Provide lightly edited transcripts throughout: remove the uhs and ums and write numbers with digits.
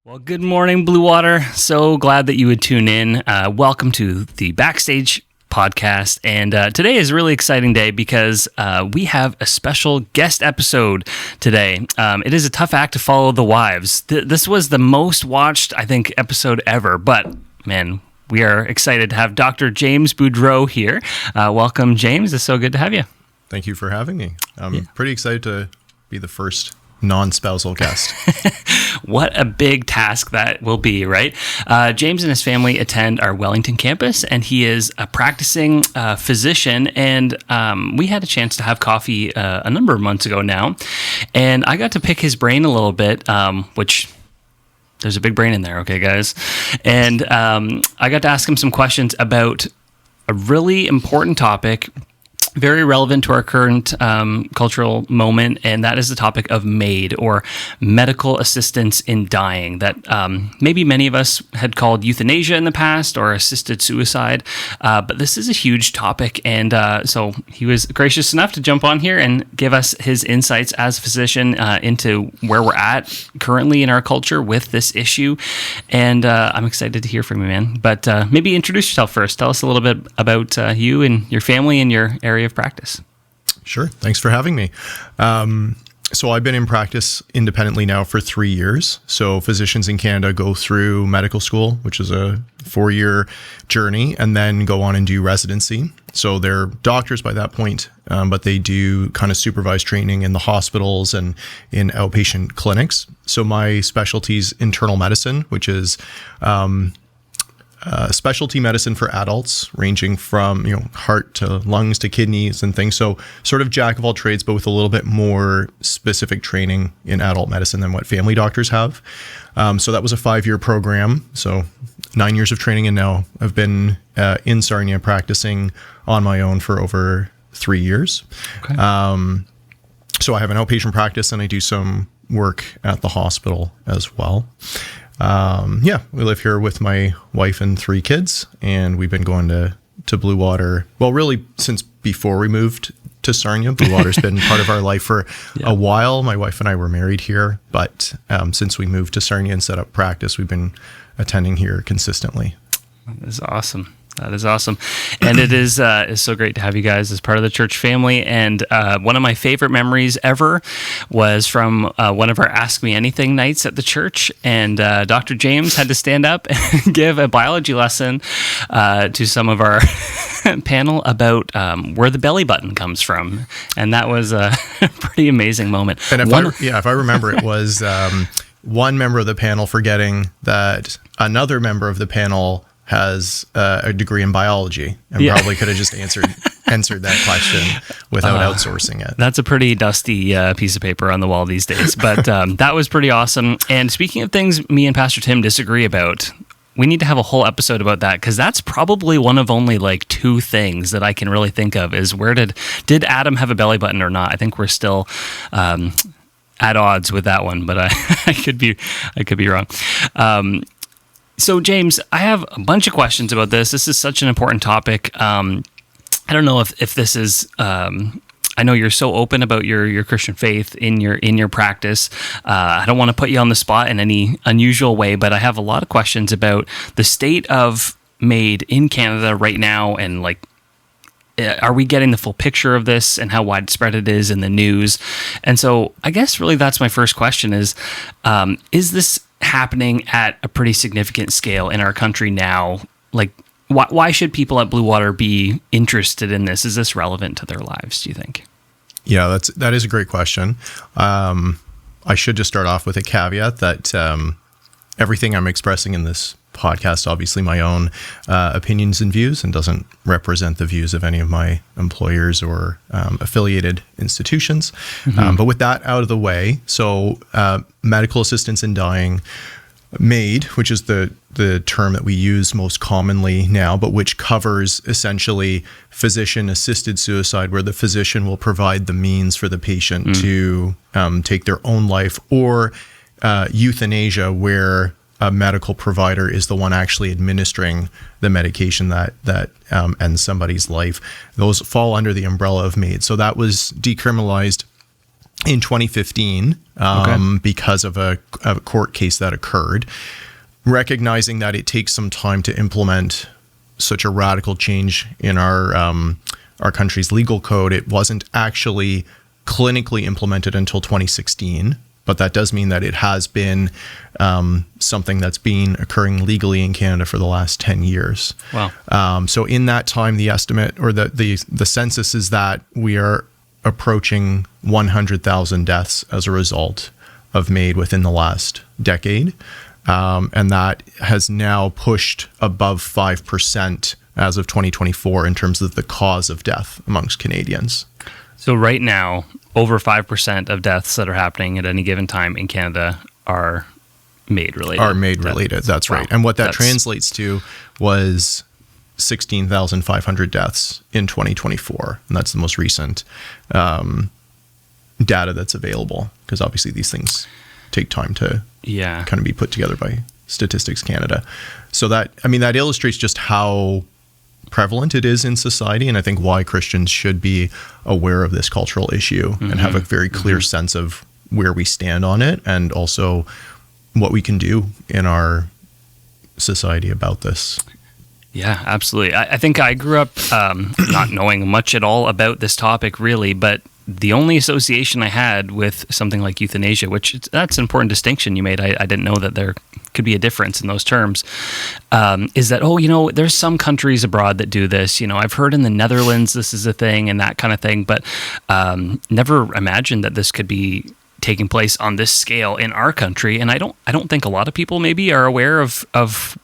Well, good morning, Bluewater. So glad that you would tune in. Welcome to the Backstage podcast. And today is a really exciting day because we have a special guest episode today. It is a tough act to follow the wives. This was the most watched, I think, episode ever. But, man, we are excited to have Dr. James Boudreau here. Welcome, James. It's so good to have you. Thank you for having me. I'm pretty excited to be the first non-spousal guest. What a big task that will be, right? James and his family attend our Wellington campus, and he is a practicing physician, and we had a chance to have coffee a number of months ago now, and I got to pick his brain a little bit, which... there's a big brain in there, okay, guys? And I got to ask him some questions about a really important topic, very relevant to our current cultural moment, and that is the topic of M.A.I.D, or medical assistance in dying, that maybe many of us had called euthanasia in the past or assisted suicide, but this is a huge topic, and so he was gracious enough to jump on here and give us his insights as a physician into where we're at currently in our culture with this issue, and I'm excited to hear from you, man. But maybe introduce yourself first. Tell us a little bit about you and your family and your area of practice. Sure. Thanks for having me. So I've been in practice independently now for 3 years. So physicians in Canada go through medical school, which is a 4-year journey, and then go on and do residency. So they're doctors by that point, but they do kind of supervised training in the hospitals and in outpatient clinics. So my specialty is internal medicine, which is specialty medicine for adults, ranging from heart to lungs to kidneys and things. So sort of jack of all trades, but with a little bit more specific training in adult medicine than what family doctors have. So that was a 5-year program. So 9 years of training, and now I've been in Sarnia practicing on my own for over 3 years. Okay. So I have an outpatient practice, and I do some work at the hospital as well. We live here with my wife and 3 kids, and we've been going to Bluewater, well, really since before we moved to Sarnia. Bluewater's been part of our life for a while. My wife and I were married here, but since we moved to Sarnia and set up practice, we've been attending here consistently. That is awesome. That is awesome. And it is so great to have you guys as part of the church family. And one of my favorite memories ever was from one of our Ask Me Anything nights at the church. And Dr. James had to stand up and give a biology lesson to some of our panel about where the belly button comes from. And that was a pretty amazing moment. And if I remember, it was one member of the panel forgetting that another member of the panel has a degree in biology, and probably could have just answered that question without outsourcing it. That's a pretty dusty piece of paper on the wall these days, but that was pretty awesome. And speaking of things me and Pastor Tim disagree about, we need to have a whole episode about that, because that's probably one of only like 2 things that I can really think of is where did Adam have a belly button or not? I think we're still at odds with that one, but I could be wrong. So, James, I have a bunch of questions about this. This is such an important topic. I don't know if this is. I know you're so open about your Christian faith in your practice. I don't want to put you on the spot in any unusual way, but I have a lot of questions about the state of M.A.I.D in Canada right now, and like, are we getting the full picture of this and how widespread it is in the news? And so, I guess really that's my first question: is this happening at a pretty significant scale in our country now? Like, why should people at Bluewater be interested in this? Is this relevant to their lives, do you think? Yeah, that is a great question. I should just start off with a caveat that everything I'm expressing in this podcast, obviously my own opinions and views, and doesn't represent the views of any of my employers or affiliated institutions. Mm-hmm. But with that out of the way, so medical assistance in dying, M.A.I.D, which is the term that we use most commonly now, but which covers essentially physician-assisted suicide, where the physician will provide the means for the patient to take their own life, or euthanasia, where a medical provider is the one actually administering the medication that ends somebody's life. Those fall under the umbrella of M.A.I.D. So that was decriminalized in 2015 because of a court case that occurred, recognizing that it takes some time to implement such a radical change in our country's legal code. It wasn't actually clinically implemented until 2016, but that does mean that it has been something that's been occurring legally in Canada for the last 10 years. Wow. So in that time, the estimate or the census is that we are approaching 100,000 deaths as a result of M.A.I.D within the last decade. And that has now pushed above 5% as of 2024 in terms of the cause of death amongst Canadians. So right now, over 5% of deaths that are happening at any given time in Canada are M.A.I.D related. Are M.A.I.D related, that's right. And what that translates to was 16,500 deaths in 2024. And that's the most recent data that's available, because obviously these things take time to kind of be put together by Statistics Canada. So that illustrates just how prevalent it is in society, and I think why Christians should be aware of this cultural issue and have a very clear sense of where we stand on it, and also what we can do in our society about this. Yeah, absolutely. I think I grew up not knowing much at all about this topic, really, but the only association I had with something like euthanasia, which that's an important distinction you made. I didn't know that there could be a difference in those terms, is that, there's some countries abroad that do this. I've heard in the Netherlands this is a thing and that kind of thing, but never imagined that this could be taking place on this scale in our country. And I don't think a lot of people maybe are aware of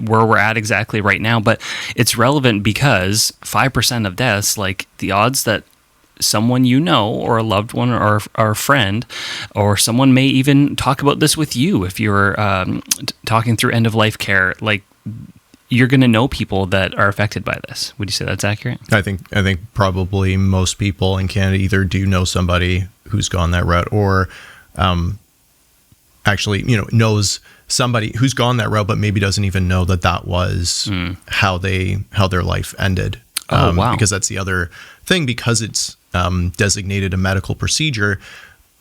where we're at exactly right now, but it's relevant because 5% of deaths, like the odds that someone or a loved one or a friend or someone may even talk about this with you if you're talking through end-of-life care, like you're going to know people that are affected by this. Would you say that's accurate? I think probably most people in Canada either do know somebody who's gone that route or actually knows somebody who's gone that route, but maybe doesn't even know that was how their life ended. Wow. Because that's the other thing, because it's designated a medical procedure,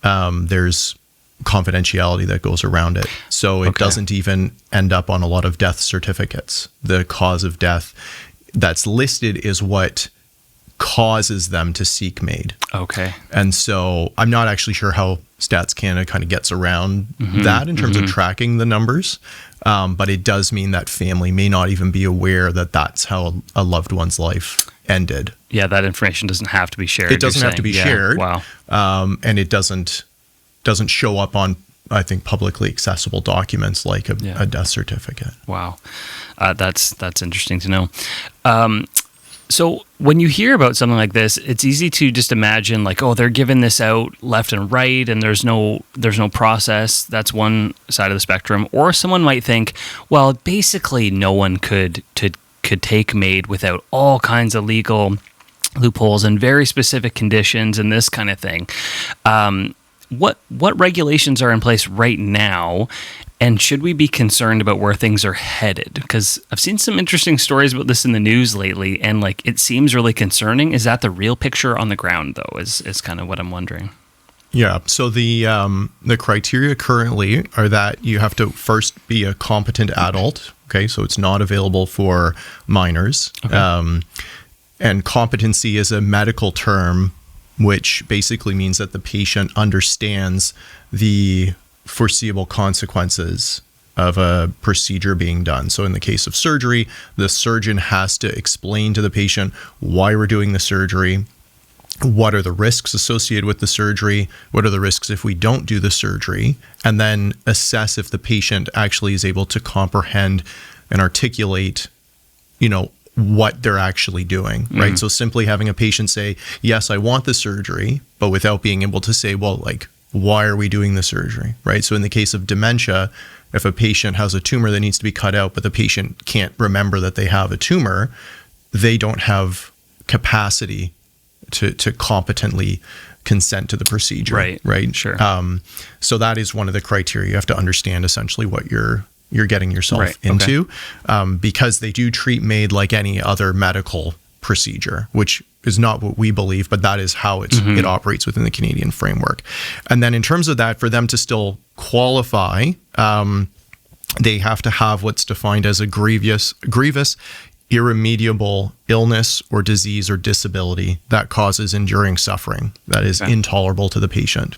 there's confidentiality that goes around it. So it doesn't even end up on a lot of death certificates. The cause of death that's listed is what causes them to seek M.A.I.D. Okay. And so I'm not actually sure how Stats Canada kind of gets around that in terms of tracking the numbers. But it does mean that family may not even be aware that that's how a loved one's life ended. Yeah, that information doesn't have to be shared. It doesn't have to be shared. Wow. And it doesn't show up on, I think, publicly accessible documents like a death certificate. Wow. That's interesting to know. So when you hear about something like this, it's easy to just imagine like, oh, they're giving this out left and right and there's no process. That's one side of the spectrum. Or someone might think, well, basically no one could take M.A.I.D without all kinds of legal loopholes and very specific conditions and this kind of thing. What regulations are in place right now? And should we be concerned about where things are headed? Because I've seen some interesting stories about this in the news lately, and like it seems really concerning. Is that the real picture on the ground, though? Is kind of what I'm wondering. Yeah. So the criteria currently are that you have to first be a competent adult. Okay, so it's not available for minors. Okay. And competency is a medical term, which basically means that the patient understands the foreseeable consequences of a procedure being done. So in the case of surgery, the surgeon has to explain to the patient why we're doing the surgery, what are the risks associated with the surgery, what are the risks if we don't do the surgery, and then assess if the patient actually is able to comprehend and articulate, what they're actually doing, right? So simply having a patient say, yes, I want the surgery, but without being able to say, well, like, why are we doing the surgery, right? So in the case of dementia, if a patient has a tumor that needs to be cut out, but the patient can't remember that they have a tumor, they don't have capacity to competently consent to the procedure. Right. Sure. So that is one of the criteria. You have to understand essentially what you're getting yourself into, because they do treat M.A.I.D like any other medical procedure, which is not what we believe, but that is how it operates within the Canadian framework. And then in terms of that, for them to still qualify, they have to have what's defined as a grievous, irremediable illness or disease or disability that causes enduring suffering that is intolerable to the patient.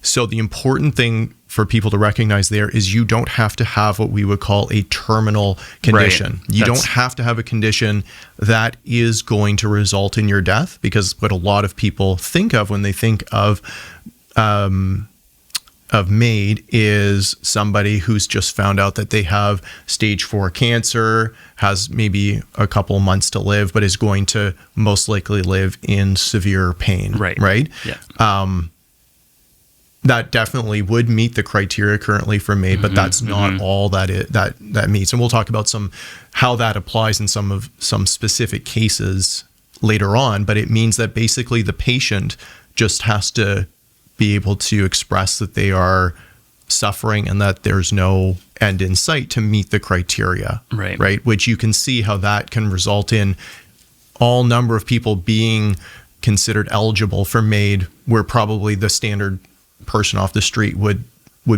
So the important thing for people to recognize there is you don't have to have what we would call a terminal condition. Right. You don't have to have a condition that is going to result in your death, because what a lot of people think of when they think of M.A.I.D is somebody who's just found out that they have stage 4 cancer, has maybe a couple months to live, but is going to most likely live in severe pain. Right? Yeah. That definitely would meet the criteria currently for M.A.I.D, but that's not all that meets. And we'll talk about how that applies in some specific cases later on. But it means that basically the patient just has to be able to express that they are suffering and that there's no end in sight to meet the criteria. Right. Which you can see how that can result in all number of people being considered eligible for M.A.I.D, where probably the standard person off the street would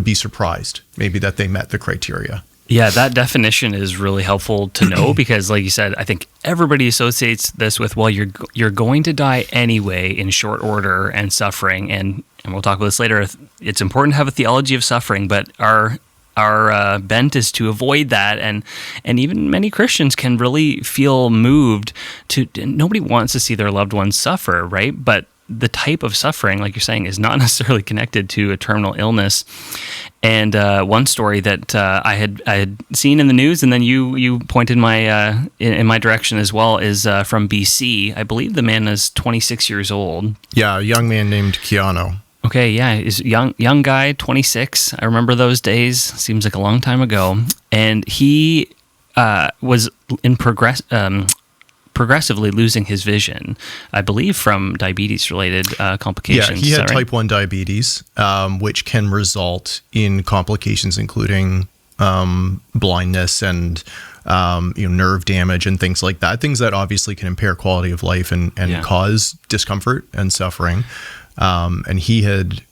be surprised maybe that they met the criteria. Yeah, that definition is really helpful to know because, like you said, I think everybody associates this with, well, you're going to die anyway in short order and suffering, and we'll talk about this later. It's important to have a theology of suffering, but our bent is to avoid that, and even many Christians can really feel moved to. Nobody wants to see their loved ones suffer, right? But the type of suffering, like you're saying, is not necessarily connected to a terminal illness. And one story that I had seen in the news, and then you pointed in my direction as well, is from BC. I believe the man is 26 years old. Yeah, a young man named Keanu. Okay, yeah, he's a young guy, 26. I remember those days. Seems like a long time ago. And he was in progressively losing his vision, I believe, from diabetes-related complications. Yeah, he had type 1 diabetes, which can result in complications including blindness and nerve damage and things like that. Things that obviously can impair quality of life and cause discomfort and suffering. And he had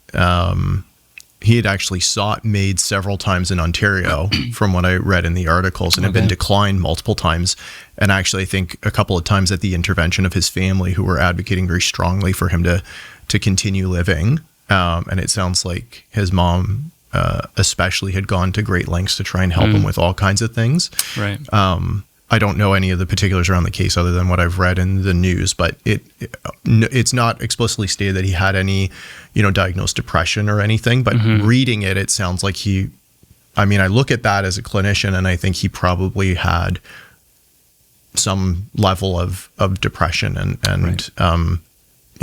actually sought M.A.I.D several times in Ontario, from what I read in the articles, and had been declined multiple times. And actually, I think a couple of times at the intervention of his family, who were advocating very strongly for him to continue living. And it sounds like his mom especially had gone to great lengths to try and help him with all kinds of things. Right. I don't know any of the particulars around the case other than what I've read in the news, but it's not explicitly stated that he had any, diagnosed depression or anything. But reading it sounds like I look at that as a clinician, and I think he probably had some level of depression and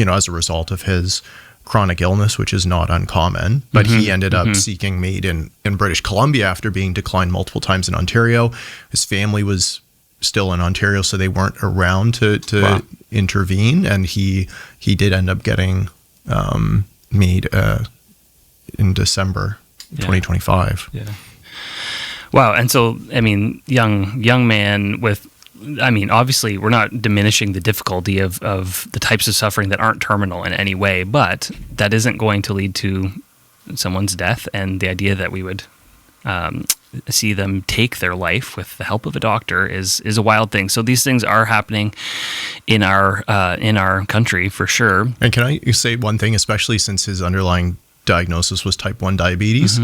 as a result of his chronic illness, which is not uncommon. But he ended up seeking M.A.I.D in British Columbia after being declined multiple times in Ontario. His family was still in Ontario, so they weren't around to intervene, and he did end up getting M.A.I.D in December 2025. Yeah. Wow. And so, young man with, obviously we're not diminishing the difficulty of the types of suffering that aren't terminal in any way, but that isn't going to lead to someone's death. And the idea that we would see them take their life with the help of a doctor is a wild thing. So these things are happening in our country for sure. And can I say one thing, especially since his underlying diagnosis was type 1 diabetes,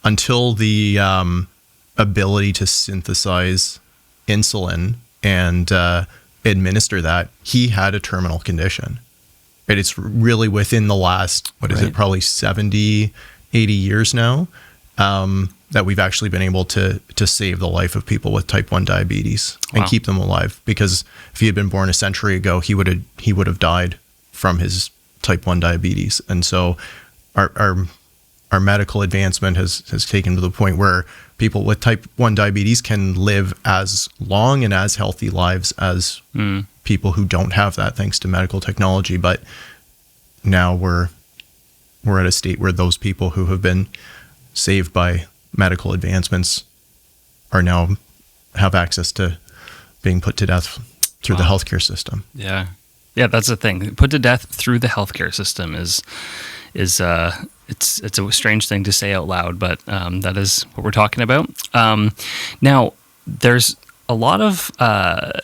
until the ability to synthesize insulin and administer that, he had a terminal condition. And it's really within the last, probably 70, 80 years now, that we've actually been able to save the life of people with type 1 diabetes and keep them alive. Because if he had been born a century ago, he would have died from his type 1 diabetes. And so our medical advancement has taken to the point where people with type 1 diabetes can live as long and as healthy lives as people who don't have that, thanks to medical technology. But now we're at a state where those people who have been saved by medical advancements are now have access to being put to death through the healthcare system. Yeah. Yeah, that's the thing. Put to death through the healthcare system is it's a strange thing to say out loud, but that is what we're talking about. Now, there's a lot of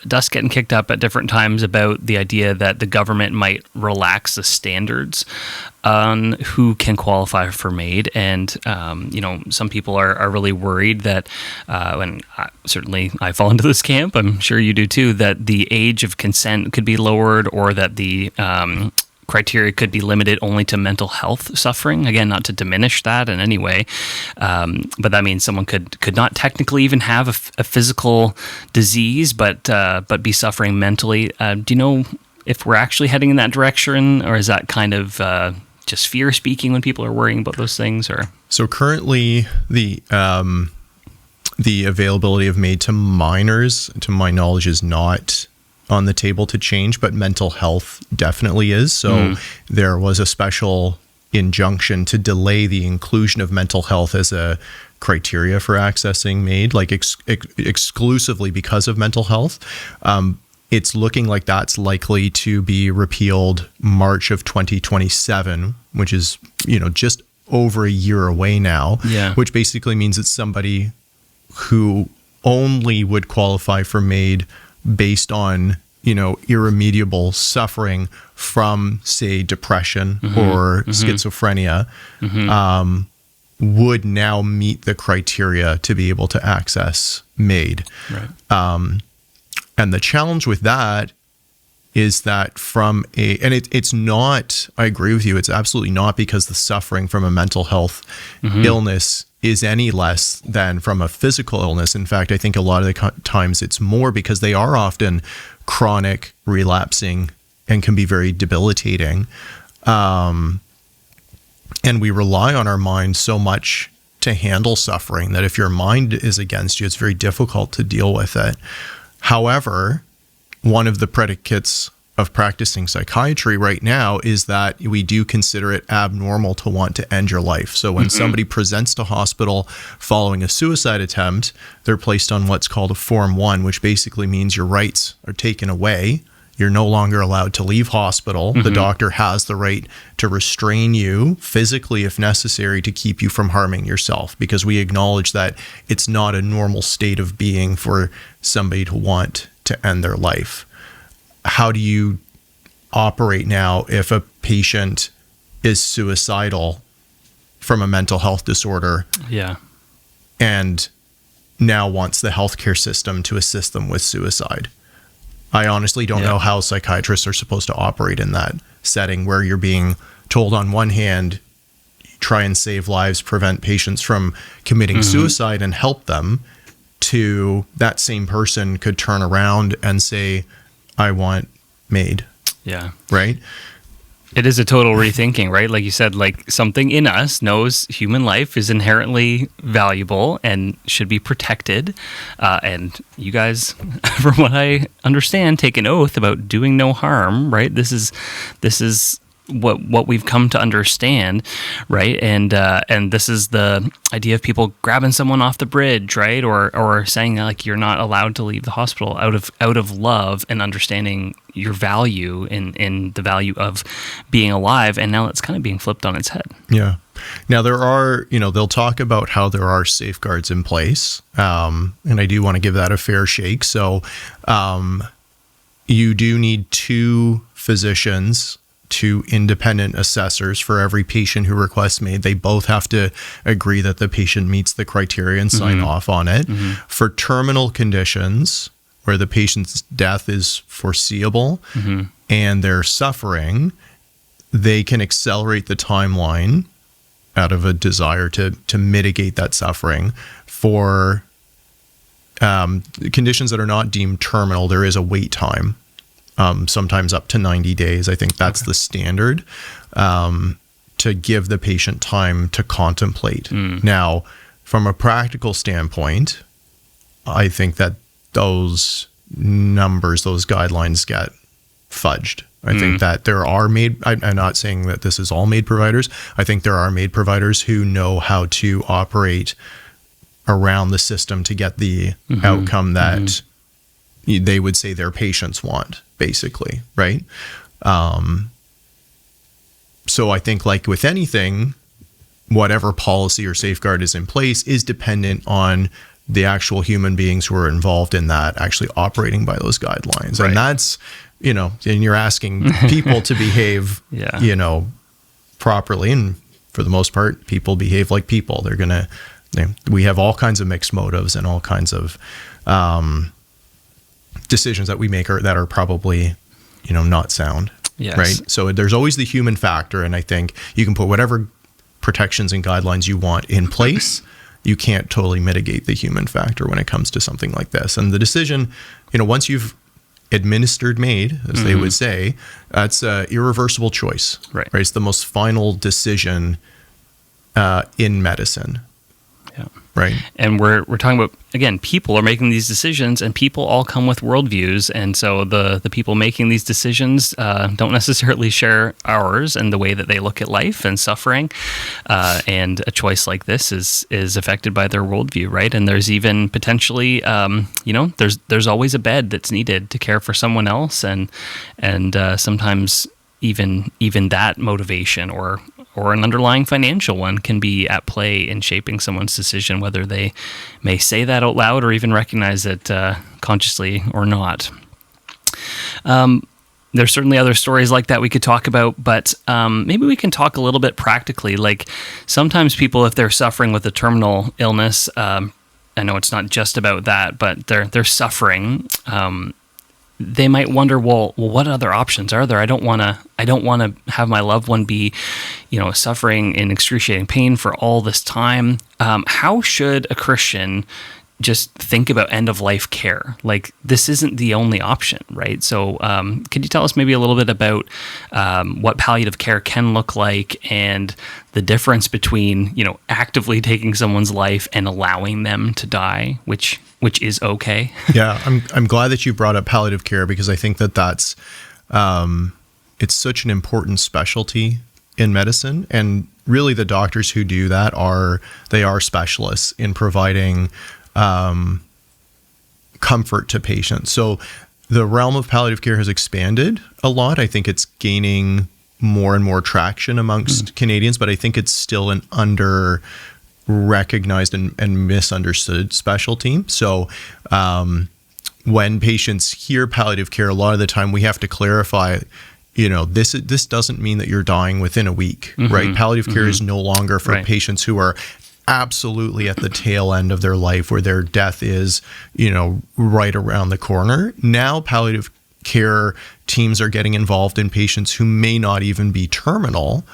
dust getting kicked up at different times about the idea that the government might relax the standards on who can qualify for M.A.I.D. And, some people are really worried that, and certainly I fall into this camp, I'm sure you do too, that the age of consent could be lowered, or that the criteria could be limited only to mental health suffering. Again, not to diminish that in any way, but that means someone could not technically even have a physical disease, but be suffering mentally. Do you know if we're actually heading in that direction, or is that kind of just fear speaking when people are worrying about those things? Or so currently the availability of M.A.I.D to minors, to my knowledge, is not on the table to change, but mental health definitely is. So there was a special injunction to delay the inclusion of mental health as a criteria for accessing M.A.I.D, like exclusively because of mental health. It's looking like that's likely to be repealed March of 2027, which is, just over a year away now, which basically means it's somebody who only would qualify for M.A.I.D based on, irremediable suffering from, say, depression or schizophrenia, would now meet the criteria to be able to access M.A.I.D. Right. And the challenge with that is that it's not, I agree with you, it's absolutely not because the suffering from a mental health illness is any less than from a physical illness. In fact, I think a lot of the times it's more, because they are often chronic, relapsing, and can be very debilitating. And we rely on our mind so much to handle suffering that if your mind is against you, it's very difficult to deal with it. However, one of the predicates of practicing psychiatry right now is that we do consider it abnormal to want to end your life. So when somebody presents to hospital following a suicide attempt, they're placed on what's called a Form 1, which basically means your rights are taken away. You're no longer allowed to leave hospital. The doctor has the right to restrain you physically if necessary to keep you from harming yourself, because we acknowledge that it's not a normal state of being for somebody to want to end their life. How do you operate now if a patient is suicidal from a mental health disorder and now wants the healthcare system to assist them with suicide? I honestly don't know how psychiatrists are supposed to operate in that setting, where you're being told on one hand, try and save lives, prevent patients from committing suicide and help them, to that same person could turn around and say, I want M.A.I.D. Yeah. Right? It is a total rethinking, right? Like you said, like something in us knows human life is inherently valuable and should be protected. And you guys, from what I understand, take an oath about doing no harm, right? This is what we've come to understand, right? And this is the idea of people grabbing someone off the bridge, right? Or saying like you're not allowed to leave the hospital out of love and understanding your value in the value of being alive. And now it's kind of being flipped on its head. Yeah. Now there are, they'll talk about how there are safeguards in place. And I do want to give that a fair shake. So you do need 2 physicians, 2 independent assessors for every patient who requests M.A.I.D. They both have to agree that the patient meets the criteria and sign off on it. For terminal conditions where the patient's death is foreseeable and they're suffering, they can accelerate the timeline out of a desire to mitigate that suffering. For conditions that are not deemed terminal, there is a wait time. Sometimes up to 90 days. I think that's the standard, to give the patient time to contemplate. Now, from a practical standpoint, I think that those numbers, those guidelines get fudged. I think that there are I'm not saying that this is all M.A.I.D providers. I think there are M.A.I.D providers who know how to operate around the system to get the outcome that they would say their patients want, basically, right? So I think, like with anything, whatever policy or safeguard is in place is dependent on the actual human beings who are involved in that actually operating by those guidelines. Right. And that's, and you're asking people to behave, properly. And for the most part, people behave like people. We have all kinds of mixed motives and all kinds of decisions that we make that are probably, not sound. Yes. Right. So there's always the human factor. And I think you can put whatever protections and guidelines you want in place. You can't totally mitigate the human factor when it comes to something like this. And the decision, once you've administered M.A.I.D, as they would say, that's an irreversible choice. Right. It's the most final decision in medicine. Yeah. Right. And we're talking about, again, people are making these decisions, and people all come with worldviews. And so the people making these decisions don't necessarily share ours and the way that they look at life and suffering. And a choice like this is affected by their worldview, right? And there's even potentially, there's always a bed that's needed to care for someone else, and sometimes even that motivation or an underlying financial one can be at play in shaping someone's decision, whether they may say that out loud or even recognize it consciously or not. There's certainly other stories like that we could talk about, but maybe we can talk a little bit practically. Like sometimes people, if they're suffering with a terminal illness, I know it's not just about that, but they're suffering. They might wonder, well, what other options are there? I don't want to have my loved one be, suffering in excruciating pain for all this time. How should a Christian just think about end-of-life care? Like, this isn't the only option, right? So could you tell us maybe a little bit about what palliative care can look like and the difference between, actively taking someone's life and allowing them to die, which is okay? Yeah, I'm glad that you brought up palliative care, because I think that's it's such an important specialty in medicine, and really the doctors who do that are specialists in providing comfort to patients. So the realm of palliative care has expanded a lot. I think it's gaining more and more traction amongst Canadians, but I think it's still an under-recognized and misunderstood specialty. So when patients hear palliative care, a lot of the time we have to clarify, this doesn't mean that you're dying within a week, right? Palliative care is no longer for patients who are absolutely at the tail end of their life, where their death is, right around the corner. Now palliative care teams are getting involved in patients who may not even be terminal,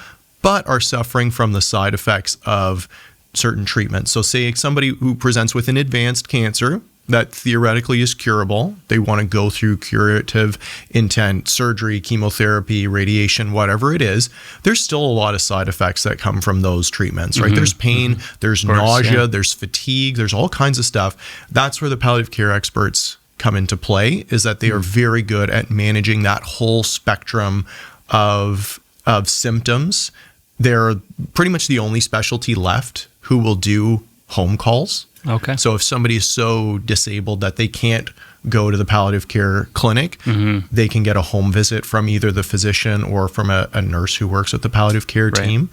but are suffering from the side effects of certain treatments. So say somebody who presents with an advanced cancer that theoretically is curable, they want to go through curative intent, surgery, chemotherapy, radiation, whatever it is, there's still a lot of side effects that come from those treatments, right? There's pain, there's nausea, there's fatigue, there's all kinds of stuff. That's where the palliative care experts come into play, is that they are very good at managing that whole spectrum of symptoms. They're pretty much the only specialty left who will do home calls. Okay. So if somebody is so disabled that they can't go to the palliative care clinic, they can get a home visit from either the physician or from a nurse who works with the palliative care team.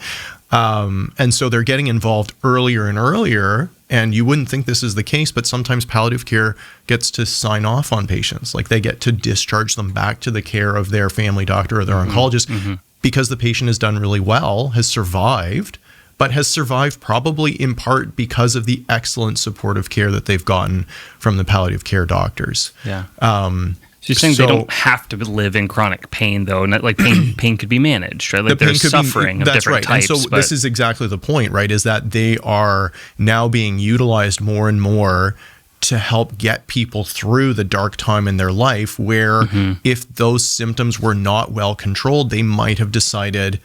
And so they're getting involved earlier and earlier. And you wouldn't think this is the case, but sometimes palliative care gets to sign off on patients. Like they get to discharge them back to the care of their family doctor or their oncologist because the patient has done really well, has survived, but has survived probably in part because of the excellent supportive care that they've gotten from the palliative care doctors. Yeah. So you're saying they don't have to live in chronic pain, though? Not like pain could be managed, right? Like there's suffering of different types. And so this is exactly the point, right? Is that they are now being utilized more and more to help get people through the dark time in their life where if those symptoms were not well controlled, they might have decided,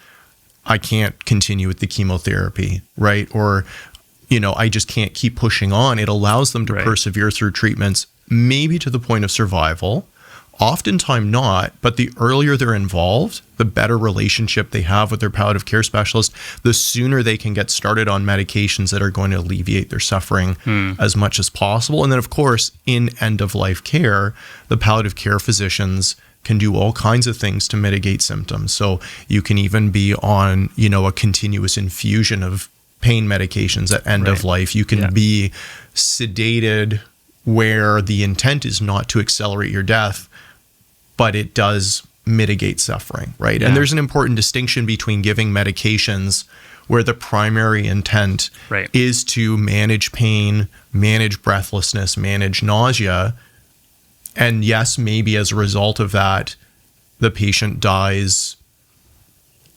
I can't continue with the chemotherapy, right? Or, I just can't keep pushing on. It allows them to persevere through treatments, maybe to the point of survival, Oftentimes not, but the earlier they're involved, the better relationship they have with their palliative care specialist, the sooner they can get started on medications that are going to alleviate their suffering as much as possible. And then, of course, in end-of-life care, the palliative care physicians can do all kinds of things to mitigate symptoms. So you can even be on, a continuous infusion of pain medications at end of life. You can be sedated where the intent is not to accelerate your death, but it does mitigate suffering, right? Yeah. And there's an important distinction between giving medications where the primary intent is to manage pain, manage breathlessness, manage nausea. And yes, maybe as a result of that, the patient dies,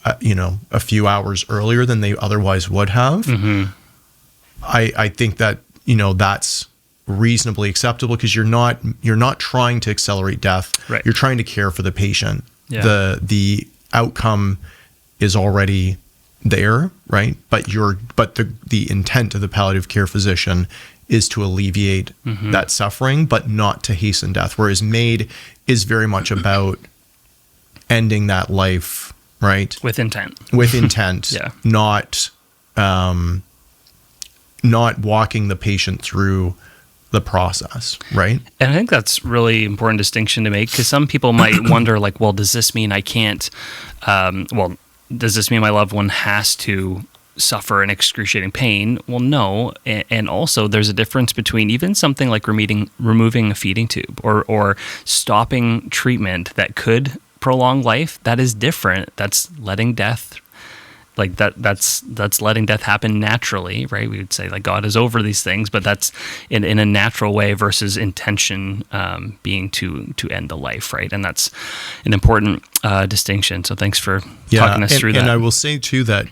a few hours earlier than they otherwise would have. I think that, that's reasonably acceptable because you're not trying to accelerate death. Right. You're trying to care for the patient. Yeah. The outcome is already there, right? But the intent of the palliative care physician is to alleviate that suffering, but not to hasten death. Whereas M.A.I.D is very much about ending that life, right? With intent. With intent. Yeah. Not walking the patient through the process, right? And I think that's really important distinction to make because some people might wonder, like, well, does this mean I can't? Does this mean my loved one has to suffer an excruciating pain? Well, no. And also, there's a difference between even something like removing a feeding tube or stopping treatment that could prolong life. That is different. That's letting death. Like that's letting death happen naturally, right? We would say like God is over these things, but that's in a natural way versus intention being to end the life, right? And that's an important distinction. So thanks for talking us through that. And I will say too that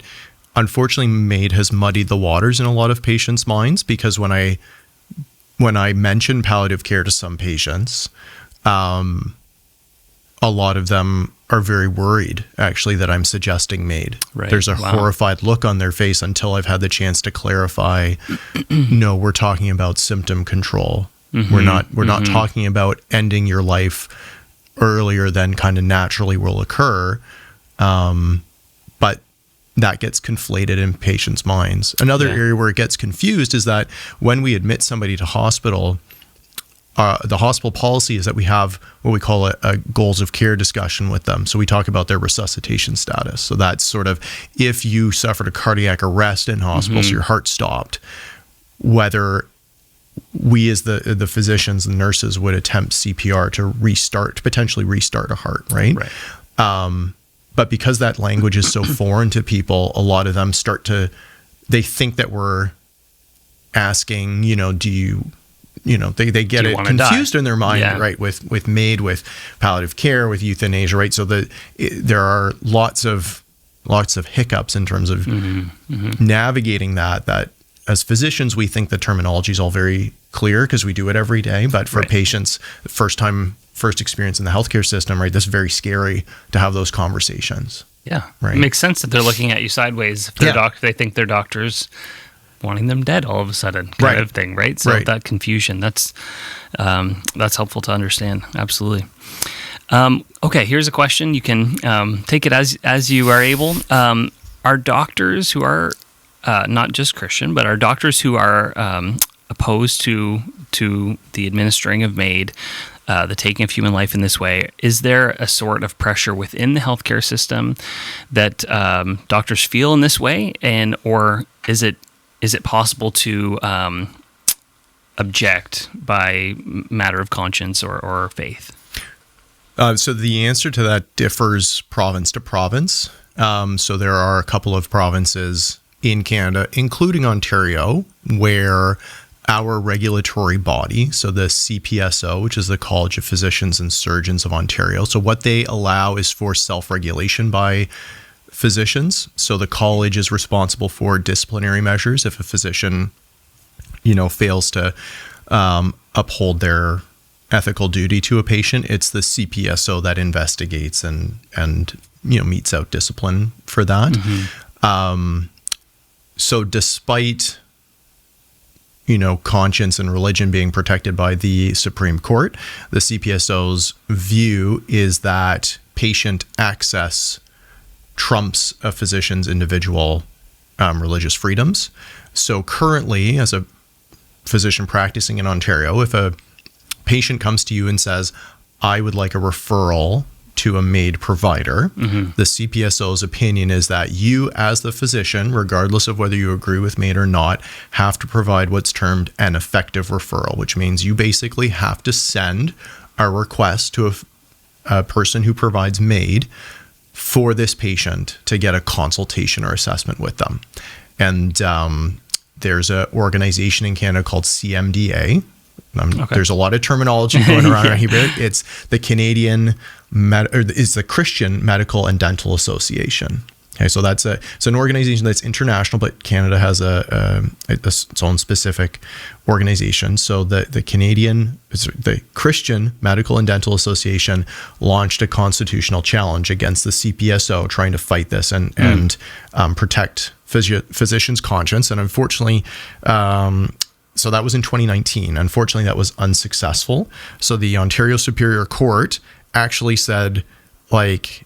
unfortunately M.A.I.D has muddied the waters in a lot of patients' minds because when I mention palliative care to some patients, a lot of them are very worried, actually, that I'm suggesting M.A.I.D. Right. There's a horrified look on their face until I've had the chance to clarify, no, we're talking about symptom control. We're not talking about ending your life earlier than kind of naturally will occur. But that gets conflated in patients' minds. Another area where it gets confused is that when we admit somebody to hospital, the hospital policy is that we have what we call a goals of care discussion with them. So we talk about their resuscitation status. So that's sort of if you suffered a cardiac arrest in hospital, so your heart stopped, whether we as the physicians and nurses would attempt CPR to potentially restart a heart, right? But because that language is so foreign to people, a lot of them they think that we're asking, do you, they get it confused in their mind, right? With M.A.I.D, with palliative care, with euthanasia, right? So there are lots of hiccups in terms of navigating that as physicians, we think the terminology is all very clear because we do it every day. But for patients, first experience in the healthcare system, right? That's very scary to have those conversations. Yeah. Right. It makes sense that they're looking at you sideways. If they think their doctor's wanting them dead all of a sudden kind of thing, right? So that confusion, that's helpful to understand. Absolutely. Okay, here's a question. You can take it as you are able. Are doctors who are not just Christian, but are doctors who are opposed to the administering of M.A.I.D, the taking of human life in this way, is there a sort of pressure within the healthcare system that doctors feel in this way, or is it possible to object by matter of conscience or faith? So the answer to that differs province to province. So there are a couple of provinces in Canada, including Ontario, where our regulatory body, so the CPSO, which is the College of Physicians and Surgeons of Ontario, so what they allow is for self-regulation by physicians. So the college is responsible for disciplinary measures if a physician, fails to uphold their ethical duty to a patient. It's the CPSO that investigates and metes out discipline for that. So despite conscience and religion being protected by the Supreme Court, the CPSO's view is that patient access trumps a physician's individual religious freedoms. So currently, as a physician practicing in Ontario, if a patient comes to you and says, I would like a referral to a M.A.I.D provider, the CPSO's opinion is that you, as the physician, regardless of whether you agree with M.A.I.D or not, have to provide what's termed an effective referral, which means you basically have to send a request to a person who provides M.A.I.D for this patient to get a consultation or assessment with them. And there's an organization in Canada called CMDA. There's a lot of terminology going around right here. It's the it's the Christian Medical and Dental Association. Okay, so it's an organization that's international, but Canada has its own specific organization. So the Christian Medical and Dental Association launched a constitutional challenge against the CPSO, trying to fight this and protect physicians' conscience. And unfortunately, so that was in 2019. Unfortunately, that was unsuccessful. So the Ontario Superior Court actually said,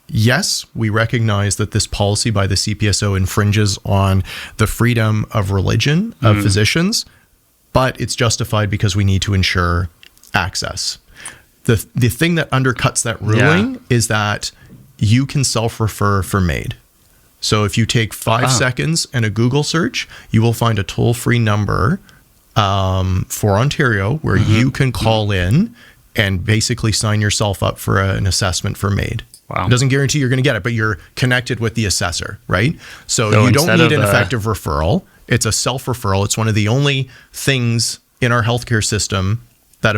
yes, we recognize that this policy by the CPSO infringes on the freedom of religion of physicians, but it's justified because we need to ensure access. The thing that undercuts that ruling is that you can self-refer for M.A.I.D. So if you take 5 seconds and a Google search, you will find a toll-free number for Ontario where you can call in and basically sign yourself up for an assessment for M.A.I.D. Wow. It doesn't guarantee you're going to get it, but you're connected with the assessor, right? So you don't need an effective referral. It's a self-referral. It's one of the only things in our healthcare system that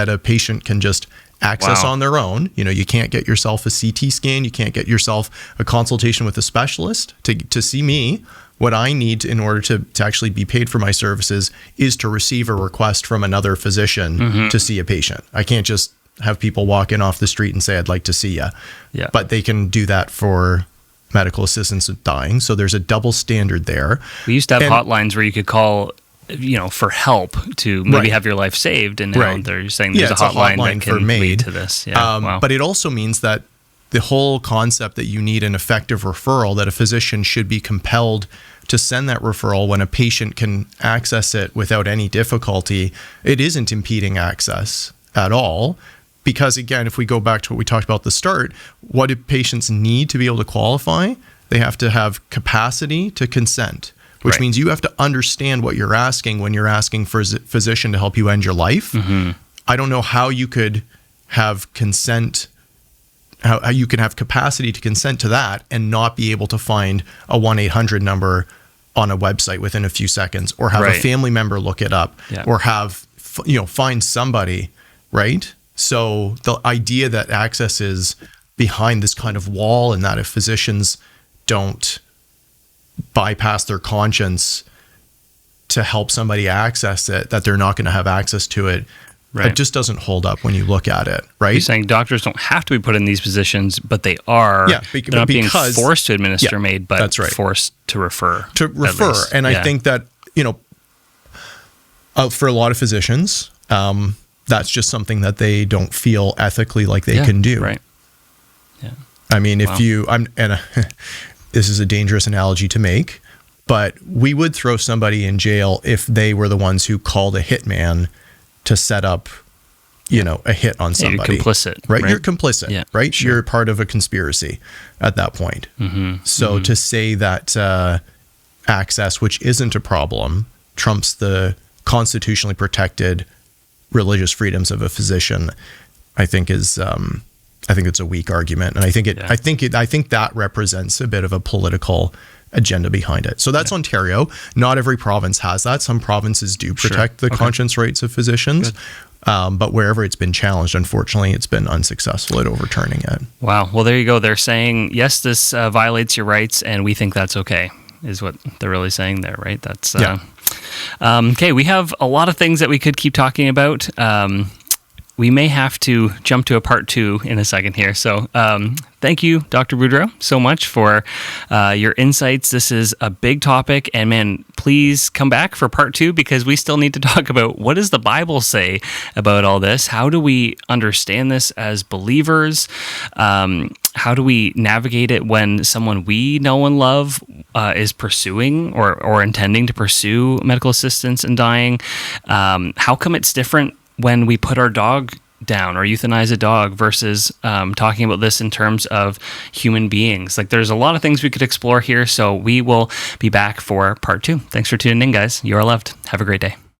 a patient can just access on their own. You can't get yourself a CT scan. You can't get yourself a consultation with a specialist to see me. What I need in order to actually be paid for my services is to receive a request from another physician to see a patient. I can't just have people walk in off the street and say, I'd like to see you. Yeah. But they can do that for medical assistance with dying. So there's a double standard there. We used to have hotlines where you could call, for help to maybe have your life saved. And now they're saying there's a hotline that can lead to this. Yeah. But it also means that the whole concept that you need an effective referral, that a physician should be compelled to send that referral when a patient can access it without any difficulty, it isn't impeding access at all. Because again, if we go back to what we talked about at the start, what do patients need to be able to qualify? They have to have capacity to consent, which means you have to understand what you're asking when you're asking for a physician to help you end your life. I don't know how you could have consent, how you can have capacity to consent to that and not be able to find a 1-800 number on a website within a few seconds, or have a family member look it up, or have, find somebody, right? So the idea that access is behind this kind of wall, and that if physicians don't bypass their conscience to help somebody access it, that they're not going to have access to it, it just doesn't hold up when you look at it, right? You're saying doctors don't have to be put in these positions, but they are. Yeah, they're not being forced to administer M.A.I.D, but forced to refer. And I think that, for a lot of physicians, that's just something that they don't feel ethically like they can do. Right. Yeah. I mean, if this is a dangerous analogy to make, but we would throw somebody in jail if they were the ones who called a hitman to set up, a hit on somebody. You're complicit. Right? You're complicit, right? Sure. You're part of a conspiracy at that point. So to say that access, which isn't a problem, trumps the constitutionally protected religious freedoms of a physician, I think it's a weak argument, and I think that represents a bit of a political agenda behind it. So that's Ontario. Not every province has that. Some provinces do protect the conscience rights of physicians, but wherever it's been challenged, unfortunately, it's been unsuccessful at overturning it. Wow. Well, there you go. They're saying, yes, this violates your rights, and we think that's okay, is what they're really saying there, right? That's okay. We have a lot of things that we could keep talking about. we may have to jump to a part 2 in a second here. So thank you, Dr. Boudreau, so much for your insights. This is a big topic, and man, please come back for part 2, because we still need to talk about what does the Bible say about all this? How do we understand this as believers? How do we navigate it when someone we know and love is pursuing or intending to pursue medical assistance in dying? How come it's different when we put our dog down or euthanize a dog versus talking about this in terms of human beings? Like, there's a lot of things we could explore here, so we will be back for part 2. Thanks for tuning in, guys. You are loved. Have a great day.